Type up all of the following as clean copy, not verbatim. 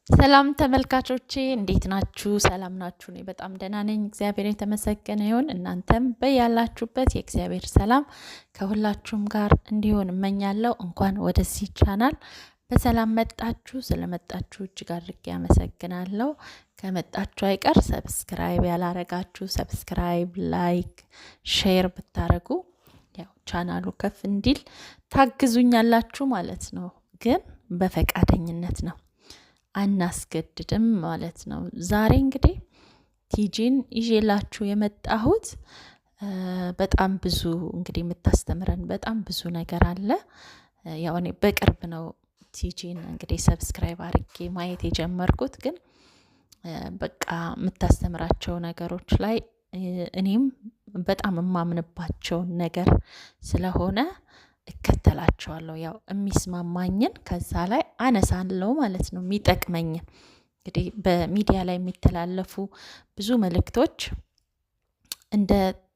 ሰላም ተመልካቾቼ እንዴት ናችሁ? ሰላም ናችሁ? እኔ በጣም ደህና ነኝ። እግዚአብሔር የተመሰገነ ይሁን። እናንተም በያላችሁበት የእግዚአብሔር ሰላም ከሁላችሁም ጋር እንዲሆን እመኛለሁ። እንኳን ወደዚህ ቻናል በሰላም መጣችሁ። ስለመጣችሁ እጅግ አድርጌ አመሰግናለሁ። ከመጣችሁ አይቀር ሰብስክራይብ ያላረጋችሁ ሰብስክራይብ፣ ላይክ፣ ሼር ብታረጉ ያው ቻናሉ ከፍ እንዲል ታግዙኛላችሁ ማለት ነው። ግን በፈቃደኝነት ነው፣ አናስገድድም ማለት ነው። ዛሬ እንግዲህ ቲጂን ይዤላችሁ የመጣሁት በጣም ብዙ እንግዲህ የምታስተምረን በጣም ብዙ ነገር አለ። ያው እኔ በቅርብ ነው ቲጂን እንግዲህ ሰብስክራይብ አድርጌ ማየት የጀመርኩት፣ ግን በቃ የምታስተምራቸው ነገሮች ላይ እኔም በጣም የማምንባቸውን ነገር ስለሆነ እከተላቸዋለሁ። ያው የሚስማማኝን ከዛ ላይ አነሳለሁ ማለት ነው። የሚጠቅመኝን እንግዲህ በሚዲያ ላይ የሚተላለፉ ብዙ መልእክቶች እንደ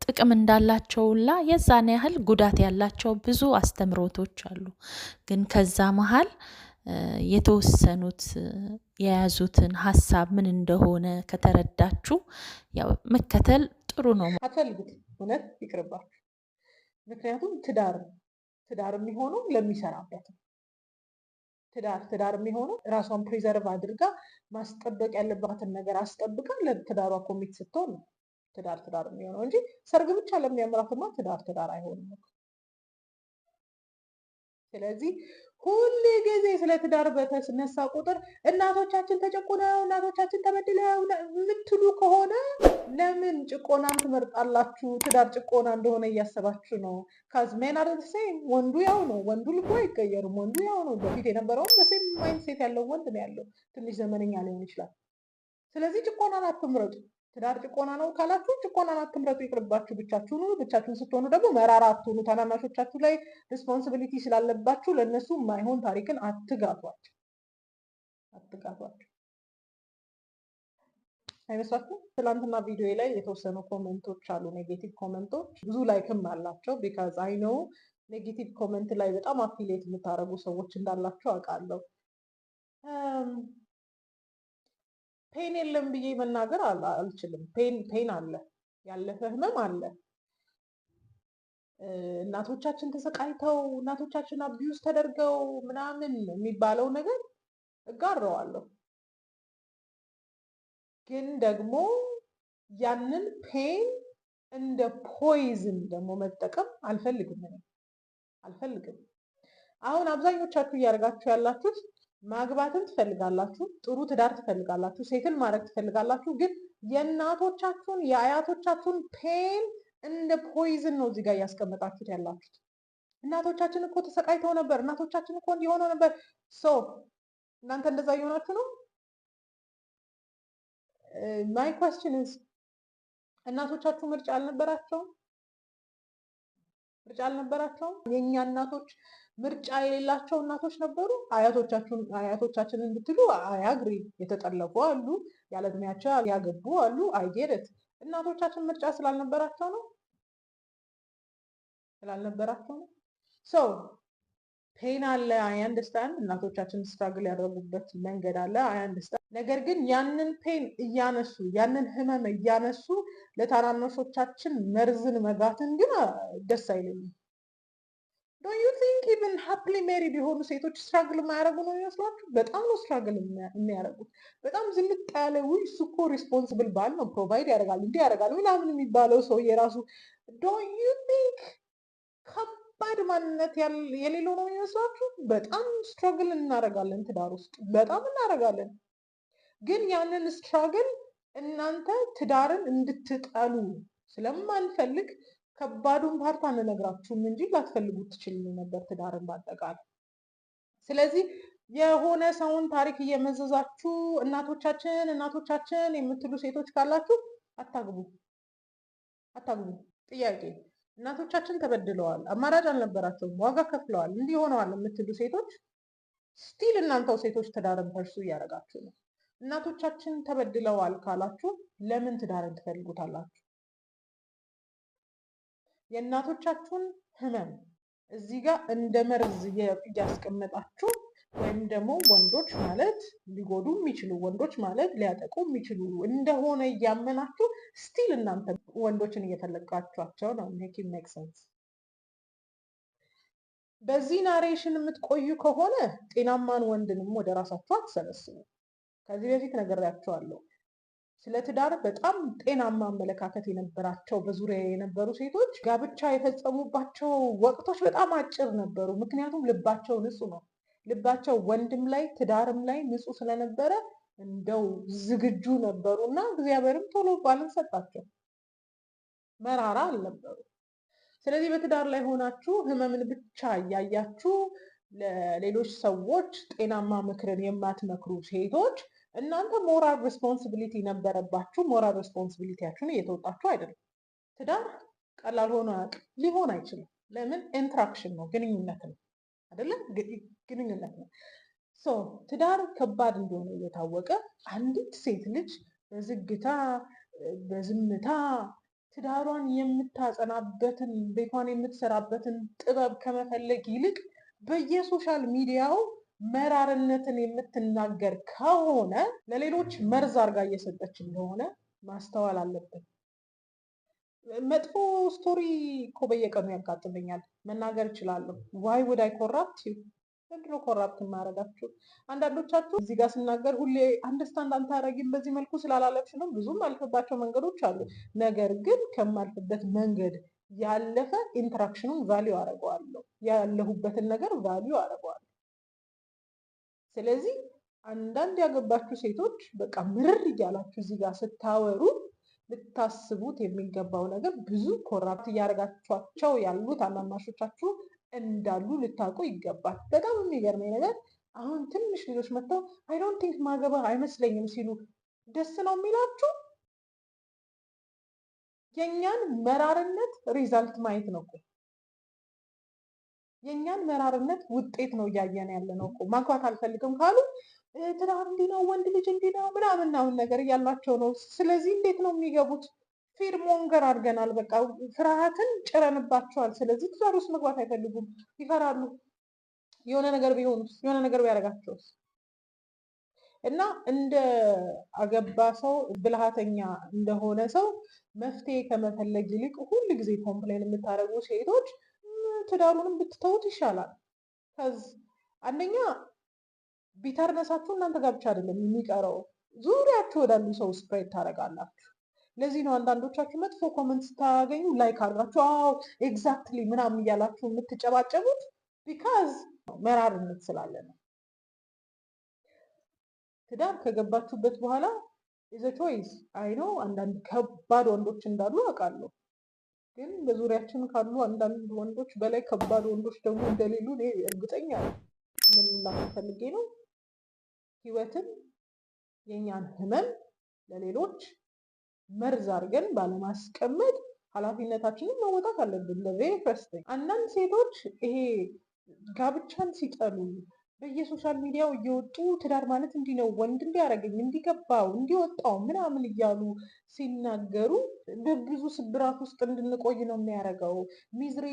ጥቅም እንዳላቸውላ የዛን ያህል ጉዳት ያላቸው ብዙ አስተምሮቶች አሉ። ግን ከዛ መሀል የተወሰኑት የያዙትን ሀሳብ ምን እንደሆነ ከተረዳችሁ ያው መከተል ጥሩ ነው። አትፈልጉት፣ እውነት ይቅርባችሁ። ምክንያቱም ትዳር የሚሆነው ለሚሰራበት ነው። ትዳር የሚሆነው ራሷን ፕሪዘርቭ አድርጋ ማስጠበቅ ያለባትን ነገር አስጠብቃ ለትዳሯ ኮሚት ስትሆን ነው ትዳር የሚሆነው እንጂ ሰርግ ብቻ ለሚያምራትማ ትዳር አይሆንም። ስለዚህ ሁሌ ጊዜ ስለ ትዳር በተነሳ ቁጥር እናቶቻችን ተጨቁነው እናቶቻችን ተበድለው የምትሉ ከሆነ ለምን ጭቆናን ትመርጣላችሁ? ትዳር ጭቆና እንደሆነ እያሰባችሁ ነው። ካዝሜን አደረሰ ወንዱ ያው ነው። ወንዱ ልቦ አይቀየርም። ወንዱ ያው ነው። በፊት የነበረውም በሴም ማይንድሴት ያለው ወንድ ነው ያለው። ትንሽ ዘመነኛ ሊሆን ይችላል። ስለዚህ ጭቆናን አትምረጡ። ትዳር ጭቆና ነው ካላችሁ ጭቆናን አትምረጡ፣ ይቅርባችሁ። ብቻችሁን ስትሆኑ ደግሞ መራራ አትሆኑ። ታናናሾቻችሁ ላይ ሪስፖንሲቢሊቲ ስላለባችሁ ለእነሱ የማይሆን ታሪክን አትጋቷቸው። አይመስላችሁም? ትላንትና ቪዲዮ ላይ የተወሰኑ ኮመንቶች አሉ፣ ኔጌቲቭ ኮመንቶች፣ ብዙ ላይክም አላቸው። ቢካዝ አይ ኖው ኔጌቲቭ ኮመንት ላይ በጣም አፊሌት የምታደርጉ ሰዎች እንዳላቸው አውቃለሁ። ፔን የለም ብዬ መናገር አልችልም። ፔን አለ፣ ያለፈ ህመም አለ። እናቶቻችን ተሰቃይተው እናቶቻችን አቢዩዝ ተደርገው ምናምን የሚባለው ነገር እጋረዋለሁ። ግን ደግሞ ያንን ፔን እንደ ፖይዝን ደግሞ መጠቀም አልፈልግም። አሁን አብዛኞቻችሁ እያደረጋችሁ ያላችሁት ማግባትን ትፈልጋላችሁ፣ ጥሩ ትዳር ትፈልጋላችሁ፣ ሴትን ማድረግ ትፈልጋላችሁ። ግን የእናቶቻችሁን የአያቶቻችሁን ፔን እንደ ፖይዝን ነው እዚህ ጋር እያስቀመጣችሁት ያላችሁት። እናቶቻችን እኮ ተሰቃይተው ነበር፣ እናቶቻችን እኮ እንዲሆነው ነበር። እናንተ እንደዛ እየሆናችሁ ነው። ማይ ኳስችን ኢዝ እናቶቻችሁ ምርጫ አልነበራቸውም? የእኛ እናቶች ምርጫ የሌላቸው እናቶች ነበሩ። አያቶቻችንን ብትሉ አያግሪ የተጠለፉ አሉ፣ ያለ እድሜያቸው ያገቡ አሉ። አይጌረት እናቶቻችን ምርጫ ስላልነበራቸው ነው። ፔን አለ፣ አይ አንደርስታንድ። እናቶቻችን ስትራግል ያደረጉበት መንገድ አለ፣ አይ አንደርስታንድ። ነገር ግን ያንን ፔን እያነሱ ያንን ህመም እያነሱ ለታናናሾቻችን መርዝን መጋትን ግን ደስ አይለኝም። ዶንት ዩ ቲንክ ኢቭን ሃፕሊ ሜሪድ የሆኑ ሴቶች ስትራግል የማያደርጉ ነው ይመስላችሁ? በጣም ነው ስትራግል የሚያደርጉት። በጣም ዝንጥ ያለ ውይ እሱ እኮ ሪስፖንስብል ባል ነው፣ ፕሮቫይድ ያደርጋል፣ እንዲህ ያደርጋል ምናምን የሚባለው ሰው የራሱ ዶንት ዩ ቲንክ ከባድ ማንነት የሌለው ነው ይመስላችሁ? በጣም ስትራግል እናደርጋለን፣ ትዳር ውስጥ በጣም እናደርጋለን። ግን ያንን ስትራግል እናንተ ትዳርን እንድትጠሉ ስለማንፈልግ ከባዱን ፓርት አንነግራችሁም እንጂ ላትፈልጉት ትችሉ ነበር ትዳርን ባጠቃላይ። ስለዚህ የሆነ ሰውን ታሪክ እየመዘዛችሁ እናቶቻችን የምትሉ ሴቶች ካላችሁ አታግቡ። ጥያቄ እናቶቻችን ተበድለዋል፣ አማራጭ አልነበራቸውም፣ ዋጋ ከፍለዋል፣ እንዲህ ሆነዋል የምትሉ ሴቶች ስቲል እናንተው ሴቶች ትዳርን ፐርሱ እያደረጋችሁ ነው። እናቶቻችን ተበድለዋል ካላችሁ ለምን ትዳርን ትፈልጉታላችሁ? የእናቶቻችሁን ህመም እዚህ ጋር እንደ መርዝ እያስቀመጣችሁ ወይም ደግሞ ወንዶች ማለት ሊጎዱ የሚችሉ ወንዶች ማለት ሊያጠቁ የሚችሉ እንደሆነ እያመናችሁ ስቲል እናንተ ወንዶችን እየፈለጋችኋቸው ነው። ሜክ ሰንስ። በዚህ ናሬሽን የምትቆዩ ከሆነ ጤናማን ወንድንም ወደ ራሳችሁ አትሰበስቡ። ከዚህ በፊት ነግሬያቸዋለሁ። ስለ ትዳር በጣም ጤናማ አመለካከት የነበራቸው በዙሪያ የነበሩ ሴቶች ጋብቻ የፈጸሙባቸው ወቅቶች በጣም አጭር ነበሩ። ምክንያቱም ልባቸው ንጹህ ነው። ልባቸው ወንድም ላይ ትዳርም ላይ ንጹህ ስለነበረ እንደው ዝግጁ ነበሩ እና እግዚአብሔርም ቶሎ ባልን ሰጣቸው። መራራ አልነበሩ። ስለዚህ በትዳር ላይ ሆናችሁ ህመምን ብቻ እያያችሁ ለሌሎች ሰዎች ጤናማ ምክርን የማትመክሩ ሴቶች እናንተ ሞራል ሬስፖንሲቢሊቲ ነበረባችሁ። ሞራል ሬስፖንሲቢሊቲያችሁን እየተወጣችሁ አይደለም። ትዳር ቀላል ሆኖ ሊሆን አይችልም። ለምን? ኢንትራክሽን ነው፣ ግንኙነት ነው አይደለም? ግንኙነት ነው። ትዳር ከባድ እንደሆነ እየታወቀ አንዲት ሴት ልጅ በዝግታ በዝምታ ትዳሯን የምታጸናበትን ቤቷን የምትሰራበትን ጥበብ ከመፈለግ ይልቅ በየሶሻል ሚዲያው መራርነትን የምትናገር ከሆነ ለሌሎች መርዝ አርጋ እየሰጠች እንደሆነ ማስተዋል አለብን። መጥፎ ስቶሪ እኮ በየቀኑ ያጋጥመኛል፣ መናገር እችላለሁ። ዋይ ውድ አይ ኮራፕት ዩ? ምንድነው ኮራፕት የማያደርጋችሁ? አንዳንዶቻችሁ እዚህ ጋር ስናገር ሁሌ አንደርስታንድ አታደርጊም፣ በዚህ መልኩ ስላላለፍሽ ነው። ብዙም አልፍባቸው መንገዶች አሉ። ነገር ግን ከማልፍበት መንገድ ያለፈ ኢንተራክሽኑን ቫሊዩ አደርገዋለሁ፣ ያለሁበትን ነገር ቫሊዩ አደርገዋለሁ። ስለዚህ አንዳንድ ያገባችሁ ሴቶች በቃ ምርር እያላችሁ እዚህ ጋር ስታወሩ ልታስቡት የሚገባው ነገር ብዙ ኮራፕት እያደረጋችኋቸው ያሉ ታናናሾቻችሁ እንዳሉ ልታውቁ ይገባል። በጣም የሚገርመኝ ነገር አሁን ትንሽ ልጆች መጥተው አይ ዶንት ቲንክ ማገባ አይመስለኝም ሲሉ ደስ ነው የሚላችሁ። የእኛን መራርነት ሪዛልት ማየት ነው እኮ፣ የእኛን መራርነት ውጤት ነው እያየን ያለ ነው እኮ። ማግባት አልፈልግም ካሉ ትዳር እንዲህ ነው፣ ወንድ ልጅ እንዲህ ነው ምናምን ነገር እያላቸው ነው። ስለዚህ እንዴት ነው የሚገቡት? ፊርሞንገር አድርገናል። በቃ ፍርሃትን ጭረንባቸዋል። ስለዚህ ትዳር ውስጥ መግባት አይፈልጉም፣ ይፈራሉ። የሆነ ነገር ቢሆኑስ? የሆነ ነገር ቢያደርጋቸውስ? እና እንደ አገባ ሰው ብልሃተኛ እንደሆነ ሰው መፍትሄ ከመፈለግ ይልቅ ሁል ጊዜ ኮምፕሌን የምታደርጉ ሴቶች ትዳሩንም ብትተውት ይሻላል። አንደኛ ቢተርነሳችሁ እናንተ ጋር ብቻ አይደለም የሚቀረው፣ ዙሪያችሁ ወዳሉ ሰው ስፕሬድ ታደርጋላችሁ። ለዚህ ነው አንዳንዶቻችሁ መጥፎ ኮመንት ስታገኙ ላይክ አድርጋችሁ አዎ ኤግዛክትሊ ምናምን እያላችሁ የምትጨባጨቡት ቢካዝ መራርነት ስላለ ነው። ትዳር ከገባችሁበት በኋላ ኢዘ ቾይስ። አይ ነው አንዳንድ ከባድ ወንዶች እንዳሉ አውቃለሁ፣ ግን በዙሪያችን ካሉ አንዳንድ ወንዶች በላይ ከባድ ወንዶች ደግሞ እንደሌሉ እኔ እርግጠኛ ነኝ። ምን ልላችሁ ፈልጌ ነው፣ ህይወትን የእኛን ህመም ለሌሎች መርዝ አድርገን ባለማስቀመጥ ኃላፊነታችንን መወጣት አለብን። ለቬሪ ፈርስት ቲንግ አንዳንድ ሴቶች ይሄ ጋብቻን ሲጠሉ በየሶሻል ሚዲያው እየወጡ ትዳር ማለት እንዲህ ነው፣ ወንድ እንዲያደርገኝ፣ እንዲገባው፣ እንዲወጣው ምናምን እያሉ ሲናገሩ በብዙ ስብራት ውስጥ እንድንቆይ ነው የሚያደርገው። ሚዝሪ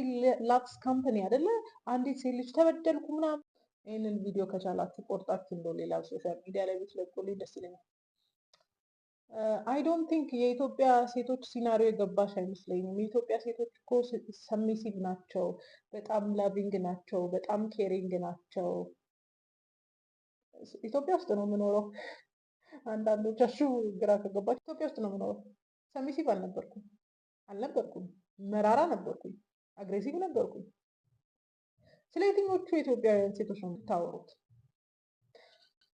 ላቭስ ካምፓኒ አይደለ? አንዲት ሴት ልጅ ተበደልኩ ምናምን። ይህንን ቪዲዮ ከቻላችሁ ቆርጣችሁ እንደው ሌላ ሶሻል ሚዲያ ላይ ብትለቁልኝ ደስ ይለኛል። አይ ዶንት ቲንክ የኢትዮጵያ ሴቶች ሲናሪዮ የገባሽ አይመስለኝም። የኢትዮጵያ ሴቶች እኮ ሰሚሲቭ ናቸው፣ በጣም ላቪንግ ናቸው፣ በጣም ኬሪንግ ናቸው። ኢትዮጵያ ውስጥ ነው የምኖረው። አንዳንዶቻችሁ ግራ ከገባችሁ ኢትዮጵያ ውስጥ ነው የምኖረው። ሰሚሲቭ አልነበርኩም፣ መራራ ነበርኩኝ፣ አግሬሲቭ ነበርኩኝ። ስለ የትኞቹ የኢትዮጵያውያን ሴቶች ነው የምታወሩት?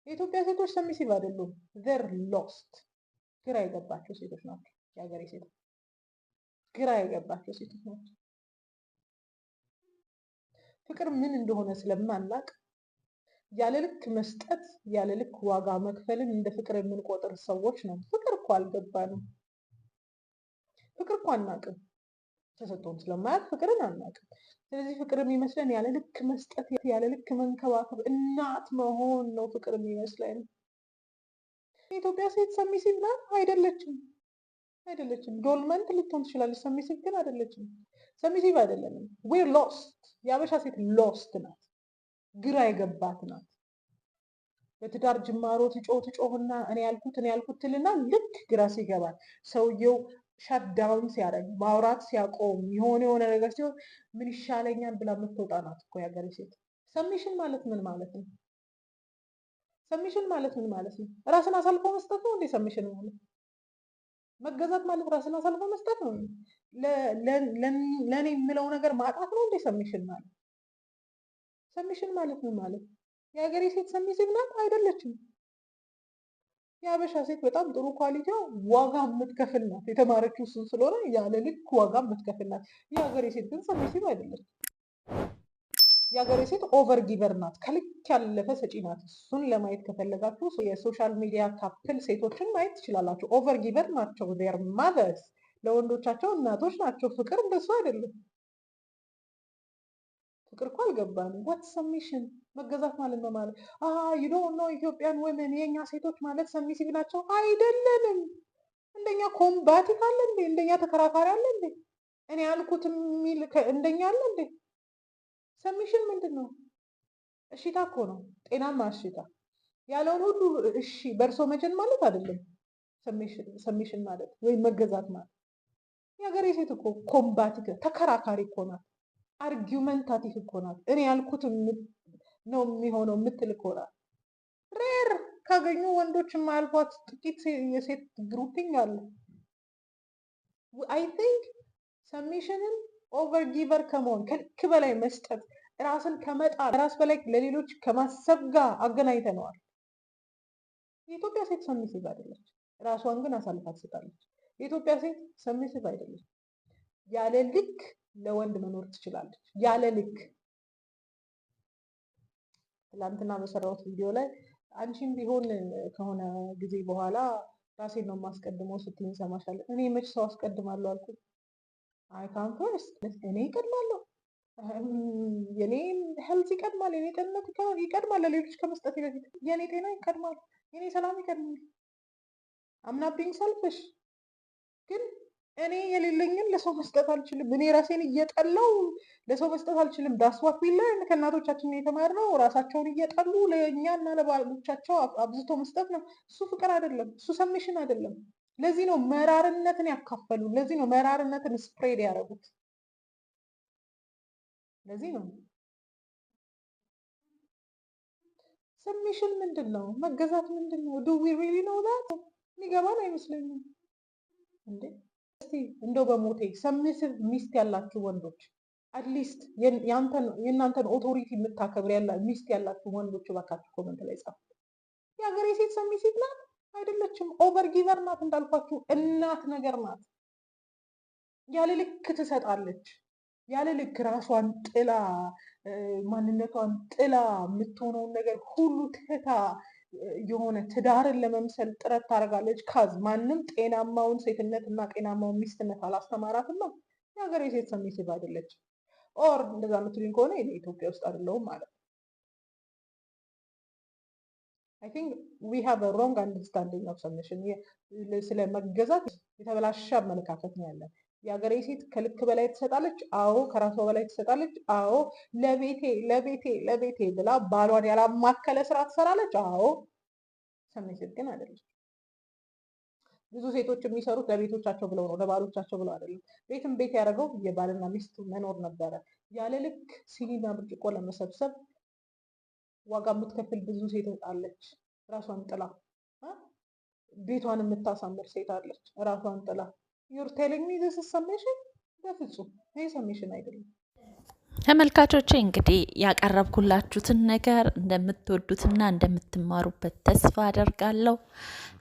የኢትዮጵያ ሴቶች ሰሚሲቭ አይደሉም፣ ዘር ሎስት። ግራ የገባቸው ሴቶች ናቸው። የሀገሬ ሴቶች ግራ የገባቸው ሴቶች ናቸው። ፍቅር ምን እንደሆነ ስለማናቅ ያለ ልክ መስጠት ያለ ልክ ዋጋ መክፈልን እንደ ፍቅር የምንቆጥር ሰዎች ነው። ፍቅር እኮ አልገባንም። ፍቅር እኮ አናቅም። ተሰጥቶን ስለማያውቅ ፍቅርን አናቅም። ስለዚህ ፍቅር የሚመስለን ያለ ልክ መስጠት፣ ያለ ልክ መንከባከብ፣ እናት መሆን ነው ፍቅር የሚመስለን። የኢትዮጵያ ሴት ሰሚሲቭ ናት? አይደለችም። ዶልመንት ልትሆን ትችላለች፣ ሰሚሲቭ ግን አይደለችም። ሰሚሲቭ አይደለንም። ዌር ሎስት። የአበሻ ሴት ሎስት ናት፣ ግራ የገባት ናት። በትዳር ጅማሮ ትጮህና እኔ ያልኩት ትልና ልክ ግራ ሲገባል ሰውየው ሻትዳውን ሲያደርግ ማውራት ሲያቆም የሆነ ነገር ሲሆን ምን ይሻለኛል ብላ የምትወጣ ናት እኮ የሀገሬ ሴት። ሰሚሽን ማለት ምን ማለት ነው? ሰሚሽን ማለት ምን ማለት ነው? ራስን አሳልፎ መስጠት ነው እንዴ? ሰሚሽን ማለት መገዛት ማለት ራስን አሳልፎ መስጠት ነው። ለእኔ የምለው ነገር ማጣት ነው እንዴ? ሰሚሽን ማለት ሰሚሽን ማለት ምን ማለት? የሀገሬ ሴት ሰሚሲቭ ናት አይደለችም። የሀበሻ ሴት በጣም ጥሩ ኳሊቲዋ ዋጋ የምትከፍል ናት። የተማረችው እሱን ስለሆነ ያለ ልክ ዋጋ የምትከፍል ናት። የሀገሬ ሴት ግን ሰሚሲቭ አይደለችም። የሀገሬ ሴት ኦቨር ጊቨር ናት፣ ከልክ ያለፈ ሰጪ ናት። እሱን ለማየት ከፈለጋችሁ የሶሻል ሚዲያ ካፕል ሴቶችን ማየት ትችላላችሁ። ኦቨር ጊቨር ናቸው። ዜር ማዘርስ ለወንዶቻቸው እናቶች ናቸው። ፍቅር እንደሱ አይደለም። ፍቅር እኮ አልገባንም። ዋት ሰሚሽን መገዛት ማለት ነው ማለት ዩ ዶንት ኖ ኢትዮጵያን ወመን የኛ ሴቶች ማለት ሰሚሲቭ ናቸው አይደለንም። እንደኛ ኮምባቲክ አለ እንዴ? እንደኛ ተከራካሪ አለ እንዴ? እኔ ያልኩት የሚል እንደኛ አለ እንዴ? ሰሚሽን ምንድን ነው? እሺታ እኮ ነው። ጤናማ እሺታ ያለውን ሁሉ እሺ በእርሶ መጀን ማለት አይደለም። ሰሚሽን ማለት ወይም መገዛት ማለት የሀገሬ ሴት እኮ ኮምባቲክ ተከራካሪ እኮ ናት። አርጊመንታቲቭ እኮ ናት። እኔ ያልኩት ነው የሚሆነው የምትል እኮ ናት። ሬር ካገኙ ወንዶች የማያልፏት ጥቂት የሴት ግሩፒንግ አለ። አይ ቲንክ ሰሚሽንን ኦቨር ጊቨር ከመሆን ከልክ በላይ መስጠት፣ ራስን ከመጣል፣ ራስ በላይ ለሌሎች ከማሰብ ጋር አገናኝተነዋል። የኢትዮጵያ ሴት ሰሚሲቭ አይደለች፣ ራሷን ግን አሳልፋ ትሰጣለች። የኢትዮጵያ ሴት ሰሚሲቭ አይደለች። ያለ ልክ ለወንድ መኖር ትችላለች። ያለ ልክ ትላንትና በሰራሁት ቪዲዮ ላይ አንቺም ቢሆን ከሆነ ጊዜ በኋላ ራሴን ነው የማስቀድመው ስትይኝ እሰማሻለሁ። እኔ መች ሰው አስቀድማለሁ አልኩ? አይ ካም ፈርስት። እኔ ይቀድማለሁ። የኔ ሄልዝ ይቀድማል። የኔ ጤንነት ይቀድማል። ለሌሎች ከመስጠት በፊት የኔ ጤና ይቀድማል። የኔ ሰላም ይቀድማል። አምና ቢንግ ሰልፍሽ ግን እኔ የሌለኝን ለሰው መስጠት አልችልም። እኔ ራሴን እየጠላው ለሰው መስጠት አልችልም። ዳስዋት ቢላ ከእናቶቻችን የተማርነው ራሳቸውን እየጠሉ ለእኛና ለባሎቻቸው አብዝቶ መስጠት ነው። እሱ ፍቅር አይደለም። እሱ ሰሚሽን አይደለም። ለዚህ ነው መራርነትን ያካፈሉ። ለዚህ ነው መራርነትን ስፕሬድ ያደረጉት። ለዚህ ነው ሰሚሽን ምንድን ነው? መገዛት ምንድን ነው? ዱ ዊ ሪሊ ኖው ዛት? የሚገባን አይመስለኝም እንዴ። እስቲ እንደው በሞቴ ሰሚሲቭ ሚስት ያላችሁ ወንዶች አትሊስት የእናንተን ኦቶሪቲ የምታከብር ሚስት ያላችሁ ወንዶች እባካችሁ ኮመንት ላይ ጻፉ። የሀገሬ ሴት ሰሚሲቭ ናት አይደለችም። ኦቨር ጊቨር ናት። እንዳልኳችሁ እናት ነገር ናት። ያለ ልክ ትሰጣለች። ያለ ልክ ራሷን ጥላ ማንነቷን ጥላ የምትሆነውን ነገር ሁሉ ትታ የሆነ ትዳርን ለመምሰል ጥረት ታደርጋለች። ካዝ ማንም ጤናማውን ሴትነት እና ጤናማውን ሚስትነት አላስተማራትም ነው። የሀገሬ ሴት ሰሚሲቭ አይደለች። ኦር እንደዛ የምትሉኝ ከሆነ ኢትዮጵያ ውስጥ አይደለሁም ማለት ነው። አይ ቲንክ ዊ ሃቭ አ ሮንግ አንደርስታንዲንግ ኦፍ ሰሚሽን። ስለ መገዛት የተበላሸ አመለካከት ነው ያለን። የሀገሬ ሴት ከልክ በላይ ትሰጣለች። አዎ ከራሷ በላይ ትሰጣለች። አዎ ለቤቴ ብላ ባሏን ያላማከለ ስራ ትሰራለች። አዎ ሰሚሲቭ ግን አይደለች። ብዙ ሴቶች የሚሰሩት ለቤቶቻቸው ብለው ነው፣ ለባሎቻቸው ብለው አይደለም። ቤትም ቤት ያደረገው የባልና ሚስት መኖር ነበረ። ያለ ልክ ሲኒና ብርጭቆ ለመሰብሰብ ዋጋ የምትከፍል ብዙ ሴት አለች። ራሷን ጥላ ቤቷን የምታሳምር ሴት አለች። ራሷን ጥላ ዩር ቴሊንግ ሚ ዚስ ኢዝ ሰሚሽን? በፍጹም ይሄ ሰሚሽን አይደለም። ተመልካቾቼ እንግዲህ ያቀረብኩላችሁትን ነገር እንደምትወዱትና እንደምትማሩበት ተስፋ አደርጋለሁ።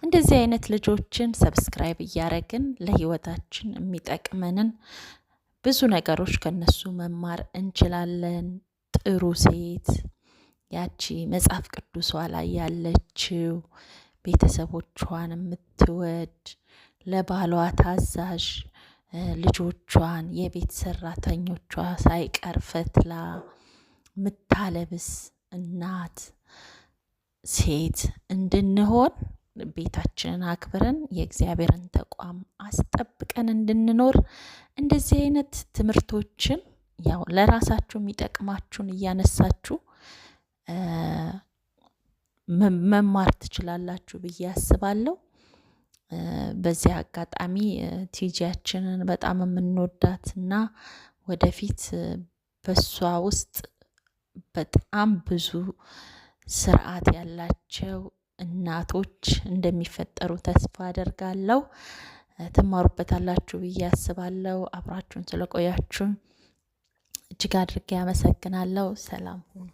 እንደዚህ አይነት ልጆችን ሰብስክራይብ እያደረግን ለህይወታችን የሚጠቅመንን ብዙ ነገሮች ከነሱ መማር እንችላለን። ጥሩ ሴት ያቺ መጽሐፍ ቅዱሷ ላይ ያለችው ቤተሰቦቿን የምትወድ ለባሏ ታዛዥ ልጆቿን የቤት ሰራተኞቿ ሳይቀር ፈትላ ምታለብስ እናት ሴት እንድንሆን ቤታችንን አክብረን የእግዚአብሔርን ተቋም አስጠብቀን እንድንኖር እንደዚህ አይነት ትምህርቶችን ያው ለራሳችሁ የሚጠቅማችሁን እያነሳችሁ መማር ትችላላችሁ ብዬ አስባለሁ። በዚህ አጋጣሚ ቲጂያችንን በጣም የምንወዳት እና ወደፊት በሷ ውስጥ በጣም ብዙ ስርዓት ያላቸው እናቶች እንደሚፈጠሩ ተስፋ አደርጋለሁ። ትማሩበታላችሁ ብዬ አስባለሁ። አብራችሁን ስለቆያችሁን እጅግ አድርጌ አመሰግናለሁ። ሰላም ሁኑ።